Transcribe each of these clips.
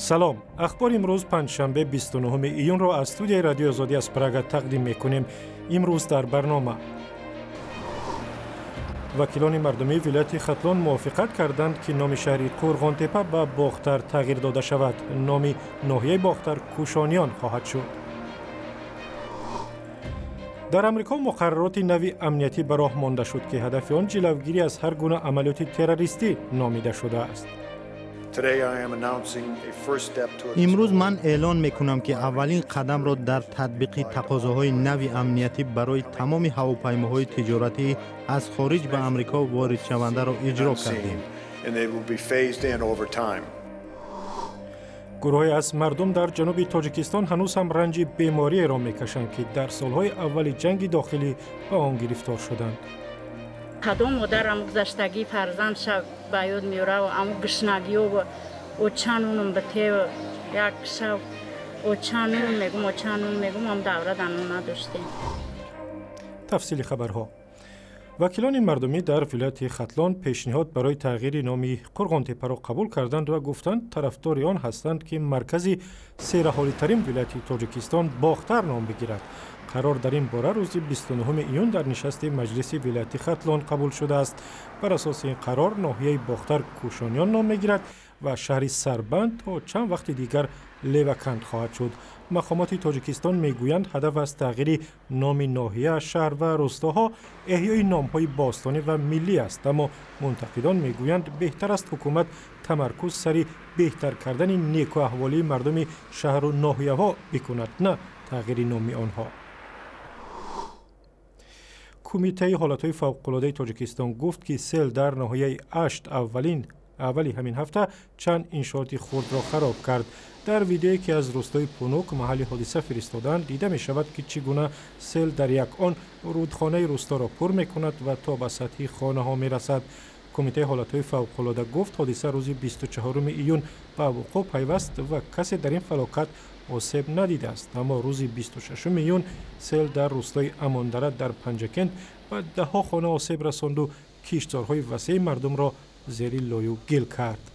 سلام، اخبار امروز پنجشنبه 29 ایون را از استودیوی رادیو آزادی از پراگ تقدیم می‌کنیم. امروز در برنامه وکیلان مردمی ولایت ختلان موافقت کردند که نام شهری قرغان تپه به باختر تغییر داده شود. نام ناحیه باختر کوشانیان خواهد شد. در امریکا مقررات نوی امنیتی به راه مانده شد که هدف آن جلوگیری از هر گونه عملیات تروریستی نامیده شده است. امروز من اعلان میکنم که اولین قدم را در تطبیق تقاضاهای نوی امنیتی برای تمام هواپیماهای تجارتی از خارج به امریکا وارد شونده را اجرا کردیم. گروهی از مردم در جنوب تاجیکستان هنوز هم رنج بیماری را میکشند که در سالهای اول جنگ داخلی به آن گرفتار شدند. کدام مادرم گذشتگی فرزند شب به یاد میاره و امو گشنگی و چند اونم به تیو یک شب و چند اونم میگم هم دوره دنو نداشتیم. تفصیل خبرها. وکیلان مردمی در ولایت ختلان پیشنهاد برای تغییر نام قرغان تپه را قبول کردند و گفتند طرفدار آن هستند که مرکزی سیرحالی ترین ولایت تاجیکستان باختر نام بگیرد. قرار در این باره روز 29 ایون در نشست مجلس ولایت ختلان قبول شده است. بر اساس این قرار ناحیه باختر کوشانیان نام میگیرد و شهری سربند تا چند وقت دیگر لیوکند خواهد شد. مقامات تاجیکستان میگویند هدف از تغییر نام ناحیه، شهر و روستاها احیای نامهای باستانی و ملی است، اما منتقدان میگویند بهتر است حکومت تمرکز سری بهتر کردن نیک و احوالی مردم شهر و ناحیه ها بکند، نه تغییر نام آنها. کمیته حالتهای فوق‌العاده تاجیکستان گفت که سیل در ناحیه اشت اولی همین هفته چند انشاءات خرد را خراب کرد. در ویدیویی که از روستای پونوک محل حادثه فرستادند دیده می شود که چگونه سیل در یک آن رودخانه روستا را پر می کند و تا به سطح خانه ها می رسد. کمیته حالتهای فوق‌العاده گفت حادثه روز 24 ایون به وقوع پیوست و کسی در این فلاکت آسیب ندیده است، اما روز 26 ایون سیل در روستای اماندره در پنجکند و ده ها خانه آسیب رساند و کشتزارهای وسیع مردم را زیر لای و گل کرد.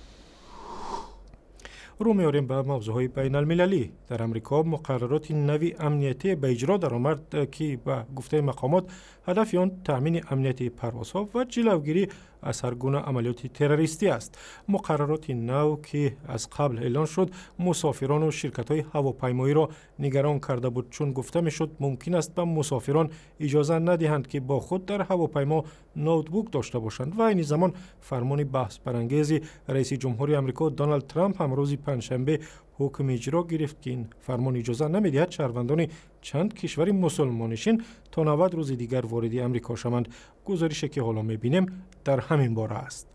رو میاریم به موضوعهای بین المللی. در امریکا مقررات نوی امنیتی به اجرا درآمد که به گفته مقامات هدف آن تامین امنیت پروازها و جلوگیری از هر گونه عملیات تروریستی است. مقررات نو که از قبل اعلان شد مسافران و شرکت‌های هواپیمایی را نگران کرده بود، چون گفته میشد ممکن است به مسافران اجازه ندهند که با خود در هواپیما نوتبوک داشته باشند. و این زمان فرمان بحث برانگیز رئیس جمهوری آمریکا دونالد ترامپ هم روز پنجشنبه حکم اجرا گرفت که این فرمان اجازه نمیدهد شهروندان چند کشور مسلمانشین تا 90 روز دیگر وارد امریکا شوند. گزارشی که حالا میبینیم در همین باره است.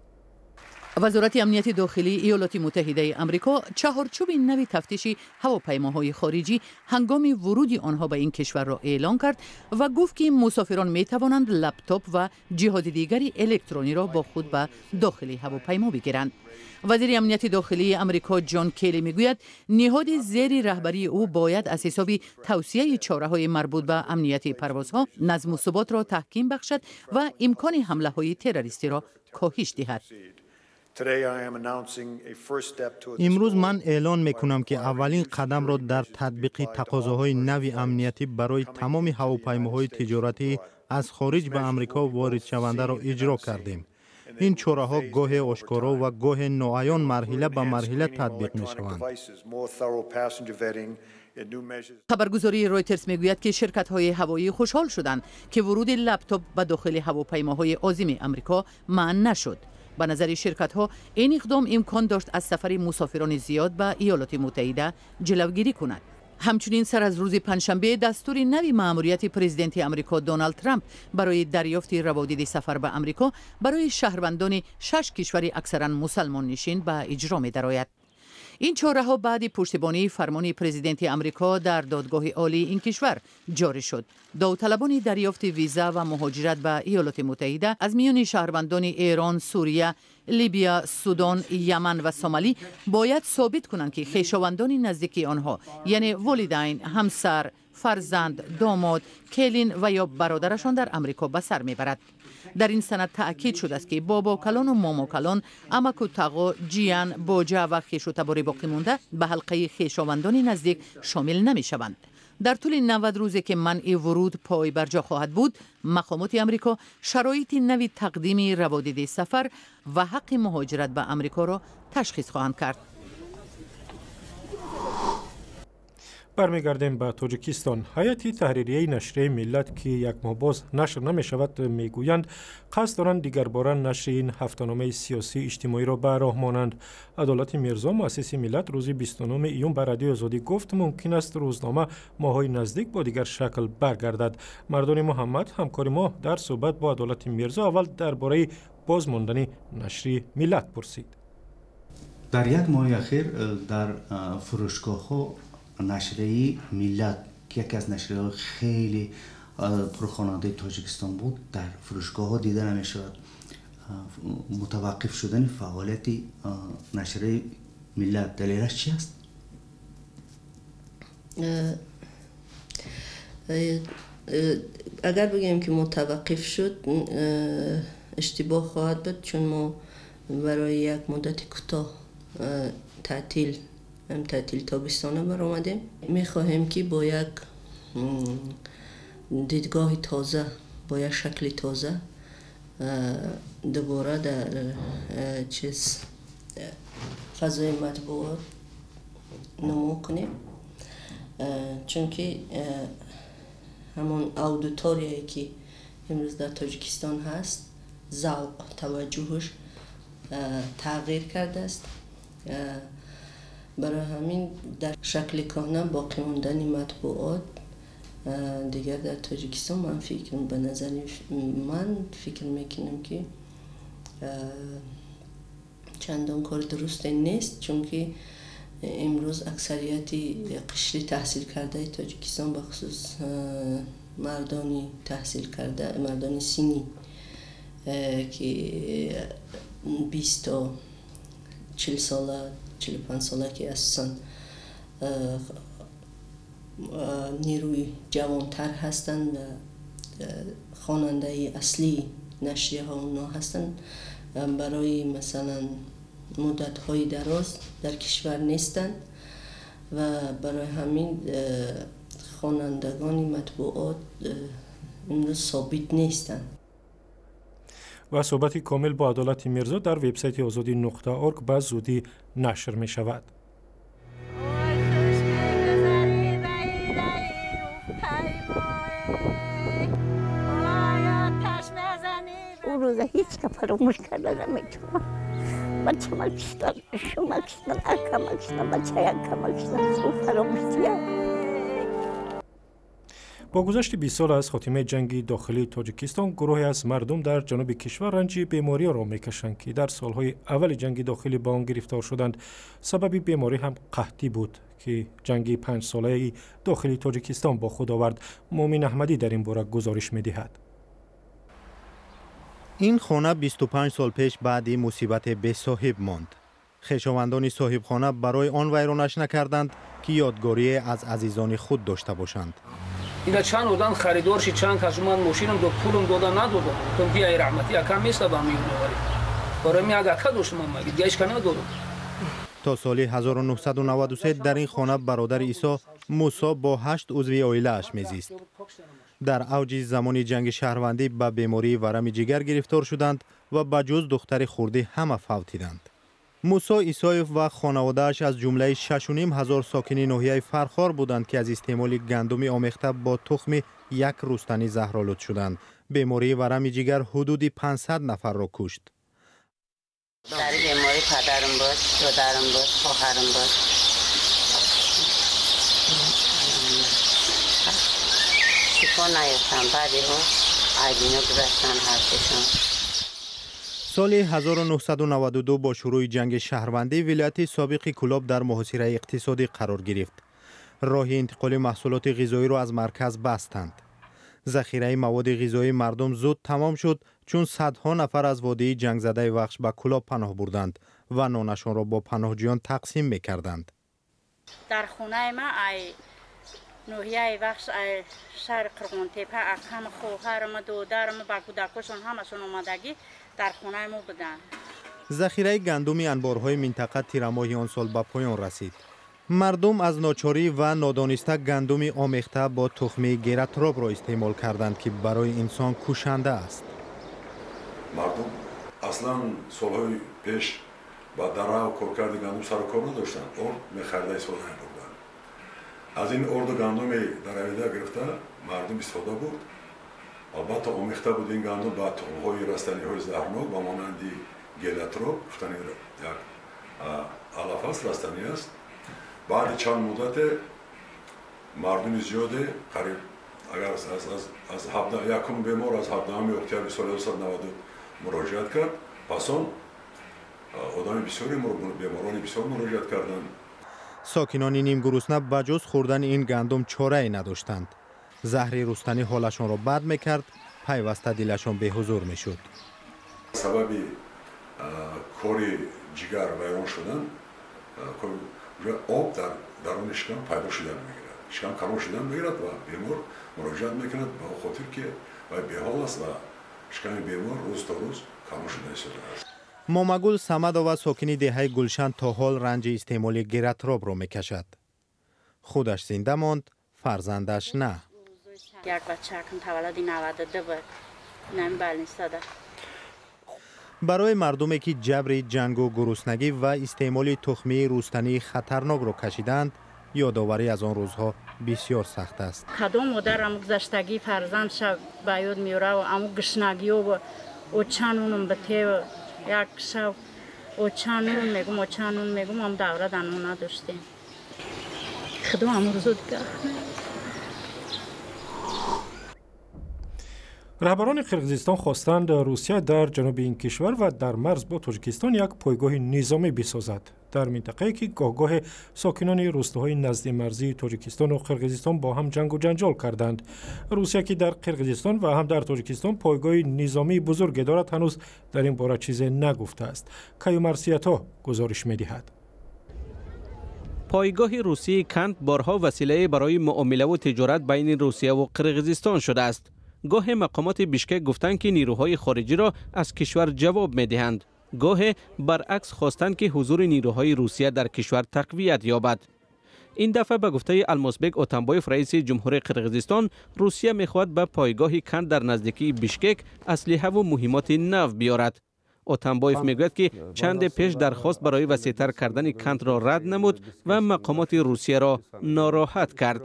وزارت امنیت داخلی ایالات متحده آمریکا چهارچوب نوی تفتیش هواپیماهای خارجی هنگام ورود آنها به این کشور را اعلان کرد و گفت که مسافران می توانند لپتاپ و جهاز دیگری الکترونی را با خود به داخل هواپیما بگیرند. وزیر امنیت داخلی آمریکا جان کلی میگوید نهاد زیر رهبری او باید از حساب توسعه چاره‌های مربوط به امنیت پروازها نظم و ثبات را تحکیم بخشد و امکان حمله‌های تروریستی را کاهش دهد. امروز من اعلان میکنم که اولین قدم را در تطبیق تقاضاهای نوی امنیتی برای تمام هواپیماهای تجارتی از خارج به امریکا وارد شونده را اجرا کردیم. این چاره‌ها گاه آشکارا و گاه ناعیان مرحله به مرحله تطبیق می‌شوند. خبرگزاری رویترز میگوید که شرکت‌های هوایی خوشحال شدند که ورود لپتاپ به داخل هواپیماهای عازم آمریکا منع نشد. به نظر شرکت‌ها این اقدام امکان داشت از سفر مسافران زیاد به ایالات متحده جلوگیری کند. همچنین سر از روز پنجشنبه دستور نوی مأموریت پرزیدنت آمریکا دونالد ترامپ برای دریافت روادید سفر به آمریکا برای شهروندان 6 کشور اکثرا مسلمان نشین به اجرا می درآید. این چاره‌ها بعد پشتیبانی فرمان پرزیدنت آمریکا در دادگاه عالی این کشور جاری شد. داوطلبان دریافت ویزا و مهاجرت به ایالات متحده از میان شهروندان ایران، سوریه، لیبیا، سودان، یمن و سومالی باید ثابت کنند که خویشاوندان نزدیکی آنها یعنی والدین، همسر، فرزند، داماد، کلین و یا برادرشان در امریکا به سر میبرد. در این سند تأکید شده است که بابا کلان و ماما کلان، عمک و تقا، جیان، باجه و خویش و تبار باقی مانده به حلقه خویشاوندان نزدیک شامل نمی شوند. در طول 90 روزی که منع ورود پای بر جا خواهد بود، مقامات امریکا شرایط نوی تقدیم روادید سفر و حق مهاجرت به امریکا را تشخیص خواهند کرد. برمیگردیم به تاجیکستان. هیئت تحریریه نشریه ملت که یک ماه باز نشر نمی شود میگویند قصد دارند دیگر باره نشر این هفته‌نامه سیاسی اجتماعی را به راه مانند. عدالت میرزا مؤسس ملت روز 29 ایون به رادیو آزادی گفت ممکن است روزنامه ماهای نزدیک با دیگر شکل برگردد. مردان محمد همکار ما در صحبت با عدالت میرزا اول درباره بازماندن نشر ملت پرسید. در یک ماه اخیر در فروشگاه‌ها نشریه ملت که یکی از نشریه‌های خیلی پرخواننده تاجیکستان بود در فروشگاه ها دیده نمی شود. متوقف شدن فعالیت نشریه ملت دلیلش چی است؟ اگر بگیم که متوقف شد اشتباه خواهد بود، چون ما برای یک مدت کوتاه تعطیل تابستانه برآمدیم. میخواهیم که با یک دیدگاه تازه، با یک شکل تازه دوباره در فضای مطبوعات نمو کنیم، چون که همون اودیتوریایی که امروز در تاجیکستان هست ذوق توجهش تغییر کرده است. برای همین در شکل کهنه باقی ماندن مطبوعات دیگر در تاجیکستان به نظر من فکر میکنم که چندان کار درست نیست، چون که امروز اکثریت قشر تحصیل کرده تاجیکستان به خصوص مردانی تحصیل کرده، مردان سنی که 20 تا 40 ساله 45 ساله که اساساً نیروی جوانتر هستند و خواننده اصلی نشریه ها اونا هستند، برای مثلا مدت های دراز در کشور نیستند و برای همین خوانندگان مطبوعات امروز ثابت نیستند. و صحبتی کامل با عدالت میرزا در وبسایت azadi.org به زودی نشر می شود. اون روز هیچ که فراموش کرده نمیتونم. بچه ما کشتن، شما کشتن، اکا کشتن، بچه اکا کشتن، سو فراموشیه. با گذشت 20 سال از خاتمه جنگ داخلی تاجیکستان، گروهی از مردم در جنوب کشور رنج بیماری را میکشند که در سالهای اول جنگ داخلی با آن گرفتار شدند. سبب بیماری هم قحطی بود که جنگ 5 ساله داخلی تاجیکستان با خود آورد. مومن احمدی در این باره گزارش می‌دهد. این خانه 25 سال پیش بعد مصیبت بی صاحب ماند. خویشاوندان صاحب خانه برای آن ویرانش نکردند که یادگاری از عزیزان خود داشته باشند. اینا چند آدم خریدارش چند کس من ماشینم داد، پولم دادن ندادم. تو بیا ای رحمتی اکا میسته با میونه ولی برای می اکا داشتم من دیگهش کنه ندادم. تا سال 1993 در این خانه برادر عیسی موسی با 8 عضو عائله اش میزیست. در اوج زمان جنگ شهروندی به بیماری ورم جگر گرفتار شدند و به جز دختر خرده همه فوتیدند. موسی ایسایف و خانواده‌اش از جمله 6,500 ساکن ناحیه فرخار بودند که از استعمال گندم آمیخته با تخم یک رستنی زهرآلود شدند. بیماری ورم جگر حدود 500 نفر را کشت. در بیماری پدرم بود، دادرم بود، خواهرم بود. شفا نیافتم. بعدی ها عیبینا گذاشتن حرفشون. سال 1992 با شروع جنگ شهروندی ولایت سابق کلاب در محاصره اقتصادی قرار گرفت. راه انتقال محصولات غذایی را از مرکز بستند. ذخیره مواد غذایی مردم زود تمام شد چون صدها نفر از وادی جنگ زده وخش به کلاب پناه بردند و نانشان را با پناهجویان تقسیم می‌کردند. در خونه ما نوحیه بخش شهر قرغنتیپه اکم خواهرم دودرم با کودکشون همشون اومدگی در خونه ما بودن. ذخیره گندم انبارهای منطقه تیرماهی آن سال به پایان رسید. مردم از ناچاری و نادانسته گندم آمیخته با تخم گیراتروپ را استعمال کردند که برای انسان کشنده است. مردم اصلا سالهای پیش با دره و کارکرد گندم سر و کار نداشتند. ارد می‌خریده استفاده می‌بردند. از این ارد گندم درویده گرفته مردم استفاده بود. البته آمیخته بود این گندم با تخم‌های رستنی‌های زهرناک با مانند گیراتروپ گفتن یک علف است، رستنی است. بعد چند مدت مردم زیاده قریب اگر از 17 یکم بیمار از 17 اکتبر سال 1990 مراجعت کرد، پس آن آدم بسیاری بیماران بسیار مراجعت کردند. ساکنان نیم گرسنه بجز خوردن این گندم چاره‌ای نداشتند. زهر رستنی حالشان را بد میکرد، پیوسته دلشان به حضور میشد. سبب کاری جگر ویران شدن آب در درون شکم پیدا شدن میگیرد. شکم کلان شدن میگیرد و بیمار مراجعت میکند به خاطر که بیحال است و شکم بیمار روز تا روز کلان شده است. مامگل سمدا و ساکنی دهه گلشن تا حال رنج استعمال گیراتروپ را میکشد. خودش زنده ماند، فرزندش نه. یک بچه کم تولد 92 بود. نم بالنیستاده. برای مردمی که جبر جنگ و گرسنگی و استعمال تخمی رستنی خطرناک را کشیدند، یادآوری از آن روزها بسیار سخت است. کدام مادرم گذشتگی فرزندش به یاد میاره و امو گشنگی و چانونم بته و یک شب و چانون میگم هم دوره دنو نداشتیم. خدا امو روزو دیگه. رهبران قرقیزستان خواستند روسیه در جنوب این کشور و در مرز با تاجیکستان یک پایگاه نظامی بسازد. در منطقه‌ای که گاه ساکنان روستاهای نزد مرزی تاجیکستان و قرقیزستان با هم جنگ و جنجال کردند. روسیه که در قرقیزستان و هم در تاجیکستان پایگاه نظامی بزرگی دارد هنوز در این باره چیزی نگفته است. کیومرسیتا گزارش می‌دهد. پایگاه روسی کند بارها وسیله برای معامله و تجارت بین روسیه و قرقیزستان شده است. گاه مقامات بیشکک گفتند که نیروهای خارجی را از کشور جواب می‌دهند. گاه برعکس خواستند که حضور نیروهای روسیه در کشور تقویت یابد. این دفعه به گفته المازبک اتنبایف رئیس جمهوری قرقیزستان، روسیه می‌خواهد به پایگاه کند در نزدیکی بیشکک اسلحه و مهمات نو بیارد. اتنبایف میگوید که چند پیش درخواست برای وسیع‌تر کردن کند را رد نمود و مقامات روسیه را ناراحت کرد.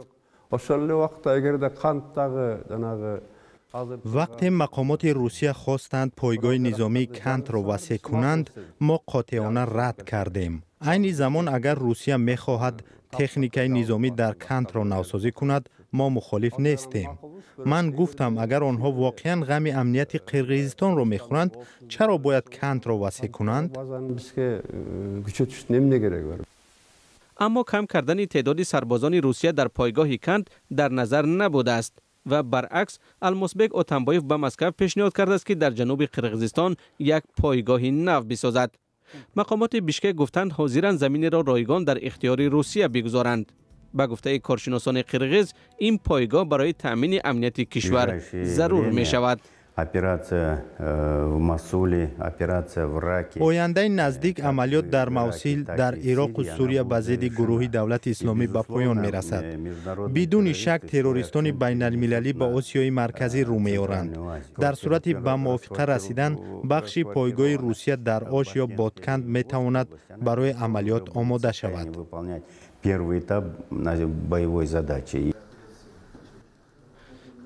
وقتی مقامات روسیه خواستند پایگاه نظامی کند را وسیع کنند، ما قاطعانه رد کردیم. عین زمان اگر روسیه می‌خواهد تکنیکای نظامی در کند را نوسازی کند، ما مخالف نیستیم. من گفتم اگر آنها واقعا غم امنیت قرقیزستان را می‌خورند، چرا باید کند را وسیع کنند؟ اما کم کردن تعداد سربازان روسیه در پایگاه کند در نظر نبوده است و برعکس المازبک اتنبایف به مسکو پیشنهاد کرده است که در جنوب قرقیزستان یک پایگاه نو بسازد. مقامات بیشکک گفتند حاضرند زمین را رایگان در اختیار روسیه بگذارند. به گفته کارشناسان قرقیز، این پایگاه برای تأمین امنیت کشور ضرور می شود. آینده نزدیک عملیات در موصل در عراق و سوریه به ضد گروه دولت اسلامی به پایان می رسد. بدون شک تروریستان بین المللی با آسیای مرکزی رو می آورند. در صورت به موافقه رسیدن، بخش پایگاه روسیه در آش یا بادکند می تواند برای عملیات آماده شود.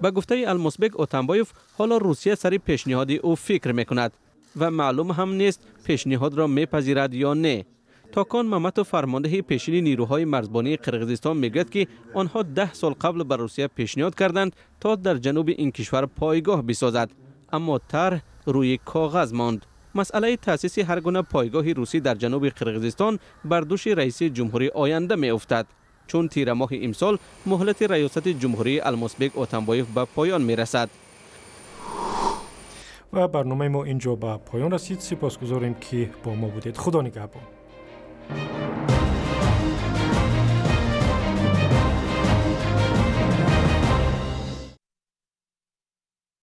به گفته المازبک اتنبایف، حالا روسیه سر پیشنهاد او فکر میکند و معلوم هم نیست پیشنهاد را میپذیرد یا نه. تاکان ممتو فرمانده پیشین نیروهای مرزبانی قرقیزستان میگوید که آنها 10 سال قبل به روسیه پیشنهاد کردند تا در جنوب این کشور پایگاه بسازد، اما طرح روی کاغذ ماند. مسئله تأسیس هر گونه پایگاه روسی در جنوب قرقیزستان بر دوش رئیس جمهوری آینده می افتد، چون تیر ماه امسال مهلت ریاست جمهوری المازبک اتنبایف به پایان می رسد. و برنامه ما اینجا به پایان رسید. سپاسگزاریم که با ما بودید. خدا نگهبان.